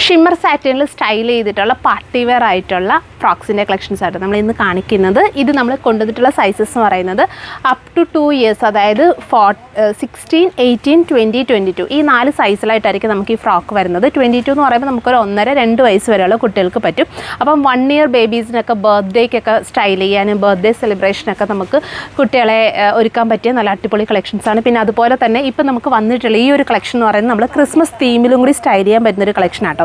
Shimmer സാറ്റിനിൽ style ചെയ്തിട്ടുള്ള party wear ആയിട്ടുള്ള ഫ്രോക്സിൻ്റെ collections ആയിട്ട് നമ്മൾ ഇന്ന് കാണിക്കുന്നത്. ഇത് നമ്മൾ കൊണ്ടുവന്നിട്ടുള്ള സൈസസ് എന്ന് പറയുന്നത് അപ് ടു 2 years, അതായത് 16, 18, 20, 22 ഈ 4 സൈസിലായിട്ടായിരിക്കും നമുക്ക് ഈ ഫ്രോക്ക് വരുന്നത്. 22 എന്ന് പറയുമ്പോൾ നമുക്കൊരു 1.5-2 വയസ്സ് വരെയുള്ള കുട്ടികൾക്ക് പറ്റും. അപ്പം 1 year ബേബീസിനൊക്കെ ബർത്ത്ഡേക്കൊക്കെ സ്റ്റൈൽ ചെയ്യാനും ബർത്ത്ഡേ സെലിബ്രേഷനൊക്കെ നമുക്ക് കുട്ടികളെ ഒരുക്കാൻ പറ്റിയ നല്ല അടിപൊളി കളക്ഷൻസാണ്. പിന്നെ അതുപോലെ തന്നെ ഇപ്പം നമുക്ക് വന്നിട്ടുള്ള ഈ ഒരു കളക്ഷൻ എന്ന് പറയുന്നത് നമ്മൾ ക്രിസ്മസ് തീമിലും കൂടി സ്റ്റൈൽ ചെയ്യാൻ പറ്റുന്നൊരു കളക്ഷൻ ആട്ടോ.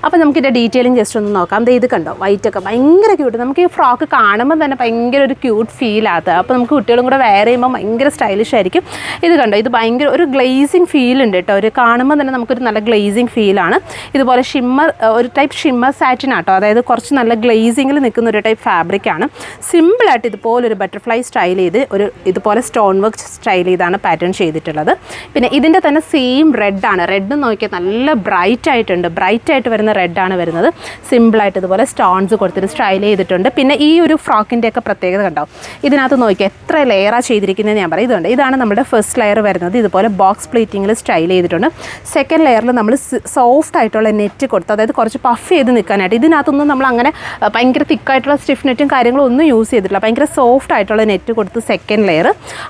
അപ്പോൾ നമുക്കിതിൻ്റെ ഡീറ്റെയിലിംഗ് ജസ്റ്റ് ഒന്ന് നോക്കാം. ഇത് കണ്ടോ, വൈറ്റൊക്കെ ഭയങ്കര ക്യൂട്ട്. നമുക്ക് ഈ ഫ്രോക്ക് കാണുമ്പോൾ തന്നെ ഭയങ്കര ഒരു ക്യൂട്ട് ഫീൽ ആകുക. അപ്പോൾ നമുക്ക് കുട്ടികളും കൂടെ വെയർ ചെയ്യുമ്പോൾ ഭയങ്കര സ്റ്റൈലിഷ് ആയിരിക്കും. ഇത് കണ്ടോ, ഇത് ഭയങ്കര ഒരു ഗ്ലേസിങ് ഫീൽ ഉണ്ട് കേട്ടോ. ഒരു കാണുമ്പോൾ തന്നെ നമുക്കൊരു നല്ല ഗ്ലേസിങ് ഫീലാണ്. ഇതുപോലെ ഷിമ്മർ, ഒരു ടൈപ്പ് ഷിമ്മർ സാറ്റിൻ ആട്ടോ, അതായത് കുറച്ച് നല്ല ഗ്ലേസിങ്ങിൽ നിൽക്കുന്ന ഒരു ടൈപ്പ് ഫാബ്രിക്കാണ്. സിമ്പിളായിട്ട് ഇതുപോലൊരു ബട്ടർഫ്ലൈ സ്റ്റൈൽ ചെയ്ത് ഇതുപോലെ സ്റ്റോൺ വർക്ക് സ്റ്റൈൽ ചെയ്താണ് പാറ്റേൺ ചെയ്തിട്ടുള്ളത്. പിന്നെ ഇതിൻ്റെ തന്നെ സെയിം റെഡാണ്. റെഡ് നോക്കിയാൽ നല്ല ബ്രൈറ്റ് ആയിട്ട് വരുന്ന റെഡാണ് വരുന്നത്. സിമ്പിളായിട്ട് ഇതുപോലെ സ്റ്റോൺസ് കൊടുത്തിട്ട് സ്റ്റൈൽ ചെയ്തിട്ടുണ്ട്. പിന്നെ ഈ ഒരു ഫ്രോക്കിൻ്റെയൊക്കെ പ്രത്യേകത കണ്ടോ, ഇതിനകത്ത് നോക്കിയാൽ എത്ര ലെയറാണ് ചെയ്തിരിക്കുന്നത് ഞാൻ പറയും. ഇതാണ് നമ്മുടെ ഫസ്റ്റ് ലെയർ വരുന്നത്. ഇതുപോലെ ബോക്സ് പ്ലേറ്റിങ്ങിൽ സ്റ്റൈൽ ചെയ്തിട്ടുണ്ട്. സെക്കൻഡ് ലെയറിൽ നമ്മൾ സോഫ്റ്റ് ആയിട്ടുള്ള നെറ്റ് കൊടുത്ത്, അതായത് കുറച്ച് പഫ് ചെയ്ത് നിൽക്കാനായിട്ട്. ഇതിനകത്തൊന്നും നമ്മൾ അങ്ങനെ ഭയങ്കര തിക്കായിട്ടുള്ള സ്റ്റിഫ് നെറ്റും കാര്യങ്ങളും ഒന്നും യൂസ് ചെയ്തിട്ടില്ല. ഭയങ്കര സോഫ്റ്റ് ആയിട്ടുള്ള നെറ്റ് കൊടുത്ത് സെക്കൻഡ് ലെയർ.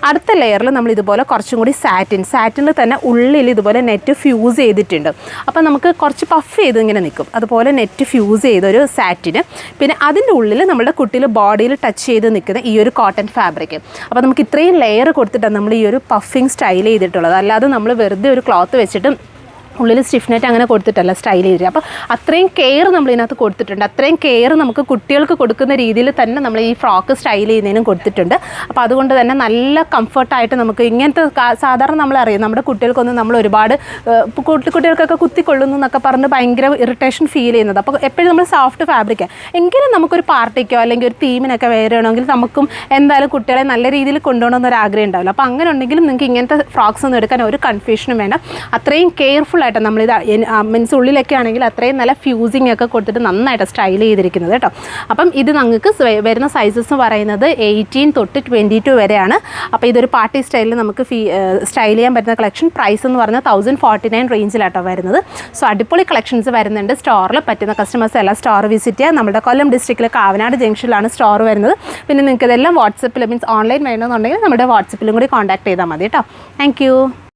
അടുത്ത ലെയറിൽ നമ്മൾ ഇതുപോലെ കുറച്ചും കൂടി സാറ്റിനിൽ തന്നെ ഉള്ളിൽ ഇതുപോലെ നെറ്റ് ഫ്യൂസ് ചെയ്തിട്ടുണ്ട്. അപ്പോൾ നമുക്ക് കുറച്ച് പഫ് ചെയ്ത് ഇങ്ങനെ നിൽക്കും. അതുപോലെ നെറ്റ് ഫ്യൂസ് ചെയ്തൊരു സാറ്റിന്. പിന്നെ അതിൻ്റെ ഉള്ളിൽ നമ്മുടെ കുട്ടിയിൽ ബോഡിയിൽ ടച്ച് ചെയ്ത് നിൽക്കുന്ന ഈ ഒരു കോട്ടൺ ഫാബ്രിക്. അപ്പോൾ നമുക്ക് ഇത്രയും ലെയർ കൊടുത്തിട്ടാണ് നമ്മൾ ഈ ഒരു പഫിങ് സ്റ്റൈൽ ചെയ്തിട്ടുള്ളത്. അല്ലാതെ നമ്മൾ വെറുതെ ഒരു ക്ലോത്ത് വെച്ചിട്ട് ഉള്ളിൽ സ്റ്റിഫ് നെറ്റ് അങ്ങനെ കൊടുത്തിട്ടല്ല സ്റ്റൈൽ ചെയ്തിട്ട്. അപ്പോൾ അത്രയും കെയർ നമ്മൾ ഇതിനകത്ത് കൊടുത്തിട്ടുണ്ട്. അത്രയും കെയർ നമുക്ക് കുട്ടികൾക്ക് കൊടുക്കുന്ന രീതിയിൽ തന്നെ നമ്മൾ ഈ ഫ്രോക്ക് സ്റ്റൈൽ ചെയ്യുന്നതിനും കൊടുത്തിട്ടുണ്ട്. അപ്പോൾ അതുകൊണ്ട് തന്നെ നല്ല കംഫർട്ടായിട്ട് നമുക്ക് ഇങ്ങനത്തെ സാധാരണ നമ്മളറിയാം നമ്മുടെ കുട്ടികൾക്കൊന്നും നമ്മൾ ഒരുപാട് കുട്ടികൾക്കൊക്കെ കുത്തിക്കൊള്ളുന്നു എന്നൊക്കെ പറഞ്ഞ് ഭയങ്കര ഇറിറ്റേഷൻ ഫീൽ ചെയ്യുന്നത്. അപ്പോൾ എപ്പോഴും നമ്മൾ സോഫ്റ്റ് ഫാബ്രിക്കാണ്. എങ്കിലും നമുക്കൊരു പാർട്ടിക്കോ അല്ലെങ്കിൽ ഒരു തീമിനൊക്കെ വെയർ ചെയ്യണമെങ്കിൽ നമുക്കും എന്തായാലും കുട്ടികളെ നല്ല രീതിയിൽ കൊണ്ടുപോകണമെന്നൊരു ആഗ്രഹം ഉണ്ടാവില്ല. അപ്പോൾ അങ്ങനെ ഉണ്ടെങ്കിലും നിങ്ങൾക്ക് ഇങ്ങനത്തെ ഫ്രോക്സ് ഒന്നും എടുക്കാൻ ഒരു കൺഫ്യൂഷനും വേണ്ട. അത്രയും കെയർഫുൾ നമ്മളിത് മീൻസ് ഉള്ളിലൊക്കെ ആണെങ്കിൽ അത്രയും നല്ല ഫ്യൂസിങ് ഒക്കെ കൊടുത്തിട്ട് നന്നായിട്ട് സ്റ്റൈൽ ചെയ്തിരിക്കുന്നത് കേട്ടോ. അപ്പം ഇത് നിങ്ങൾക്ക് വരുന്ന സൈസസ് എന്ന് പറയുന്നത് 18 തൊട്ട് 22 വരെയാണ്. അപ്പോൾ ഇതൊരു പാർട്ടി സ്റ്റൈലിൽ നമുക്ക് സ്റ്റൈൽ ചെയ്യാൻ പറ്റുന്ന കളക്ഷൻ. പ്രൈസ് എന്ന് പറഞ്ഞാൽ 1049 റേഞ്ചിലാട്ടോ വരുന്നത്. സോ അടിപൊളി കളക്ഷൻസ് വരുന്നുണ്ട്. സ്റ്റോറിൽ പറ്റുന്ന കസ്റ്റമേഴ്സ് എല്ലാം സ്റ്റോർ വിസിറ്റ് ചെയ്യുക. നമ്മുടെ കൊല്ലം ഡിസ്ട്രിക്റ്റിലെ കാവനാട് ജംഗ്ഷനിലാണ് സ്റ്റോർ വരുന്നത്. പിന്നെ നിങ്ങൾക്ക് ഇതെല്ലാം വാട്സപ്പിൽ മീൻസ് ഓൺലൈൻ വേണമെന്നുണ്ടെങ്കിൽ നമ്മുടെ വാട്സപ്പിലും കൂടി കോൺടാക്ട് ചെയ്താൽ മതി കേട്ടോ. താങ്ക്